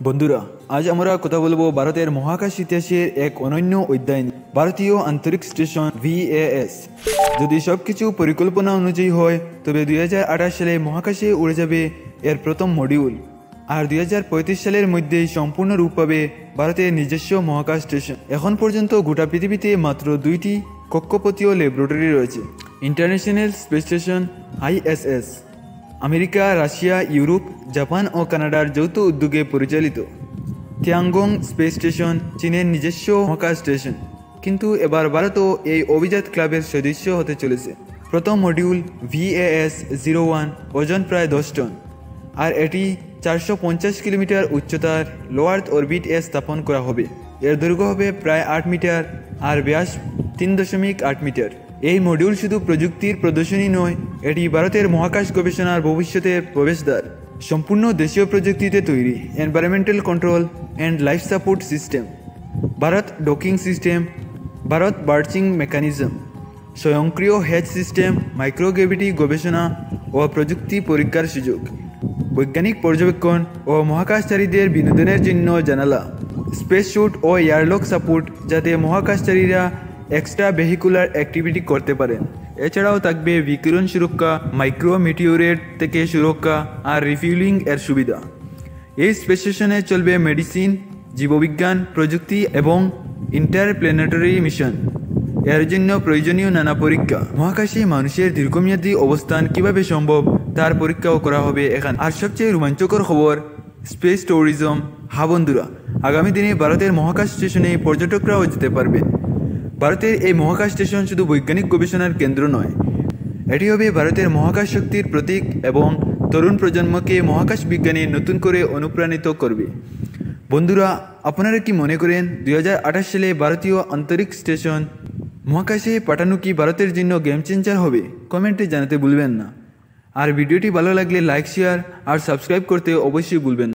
বন্ধুরা, আজ আমরা কথা বলবো ভারতের মহাকাশ ইতিহাসের এক অনন্য অধ্যায় নিয়ে, ভারতীয় আন্তরিক স্টেশন VAS। যদি সবকিছু পরিকল্পনা অনুযায়ী হয় তবে 2028 সালে মহাকাশে উড়ে যাবে এর প্রথম মডিউল, আর 2035 সালের মধ্যেই সম্পূর্ণরূপ পাবে ভারতের নিজস্ব মহাকাশ স্টেশন। এখন পর্যন্ত গোটা পৃথিবীতে মাত্র 2টি কক্ষপথীয় ল্যাবরেটরি রয়েছে: International Space Station ISS, America, Russia, Europe, Japan ও কানাডার যৌথ উদ্যোগে পরিচালিত; তিয়াঙ্গং স্পেস স্টেশন, চীনের নিজস্ব মহাকাশ স্টেশন। কিন্তু এবার ভারতও এই অভিজাত ক্লাবের সদস্য হতে চলেছে। প্রথম মডিউল VAS-01 ওজন প্রায় 10 টন, আর এটি 450 কিলোমিটার উচ্চতার লো আর্থ অরবিট-এ স্থাপন করা হবে। এর দৈর্ঘ্য হবে প্রায় 8 মিটার আর ব্যাস 3.8 মিটার। এই মডিউল শুধু প্রযুক্তির প্রদর্শনী নয়, এটি ভারতের মহাকাশ গবেষণার ভবিষ্যতের প্রবেশদ্বার। সম্পূর্ণ দেশীয় প্রযুক্তিতে তৈরি environmental control and life support system, Bharat docking system, Bharat berthing mechanism, স্বয়ংক্রিয় হেজ সিস্টেম, মাইক্রোগ্র্যাভিটি গবেষণা ও প্রযুক্তি পরীক্ষার সুযোগ, বৈজ্ঞানিক পর্যবেক্ষণ ও মহাকাশচারীদের বিনোদনের জন্য জানালা, স্পেস স্যুট ও এয়ারলক সাপোর্ট, যাতে মহাকাশচারীরা এক্সট্রা ভেহিকুলার অ্যাক্টিভিটি করতে পারেন। এছাড়াও থাকবে বিকিরণ সুরক্ষা, মাইক্রো মিটিওরেট থেকে সুরক্ষা আর রিফিউলিং এর সুবিধা। এই স্পেস স্টেশনে চলবে মেডিসিন, জীববিজ্ঞান, প্রযুক্তি এবং ইন্টারপ্ল্যানেটারি মিশন। এর জন্য প্রয়োজনীয় নানা পরীক্ষা। মহাকাশে মানুষের দীর্ঘমেয়াদী অবস্থান কিভাবে সম্ভব তার পরীক্ষাও করা হবে এখানে। আর সবচেয়ে রোমাঞ্চকর খবর, স্পেস ট্যুরিজম। হ্যাঁ বন্ধুরা, আগামী দিনে ভারতের মহাকাশ স্টেশনে পর্যটকরাও যেতে পারবেন। ভারতের এই মহাকাশ স্টেশন শুধু বৈজ্ঞানিক গবেষণার কেন্দ্র নয়, এটি হবে ভারতের মহাকাশ শক্তির প্রতীক এবং তরুণ প্রজন্মকে মহাকাশ বিজ্ঞানে নতুন করে অনুপ্রাণিত করবে। বন্ধুরা, আপনারা কি মনে করেন 2028 সালে ভারতীয় আন্তরিক স্টেশন মহাকাশে পাঠানো কি ভারতের জন্য গেম চেঞ্জার হবে? কমেন্টে জানাতে ভুলবেন না। আর ভিডিওটি ভালো লাগলে লাইক, শেয়ার আর সাবস্ক্রাইব করতে অবশ্যই ভুলবেন না।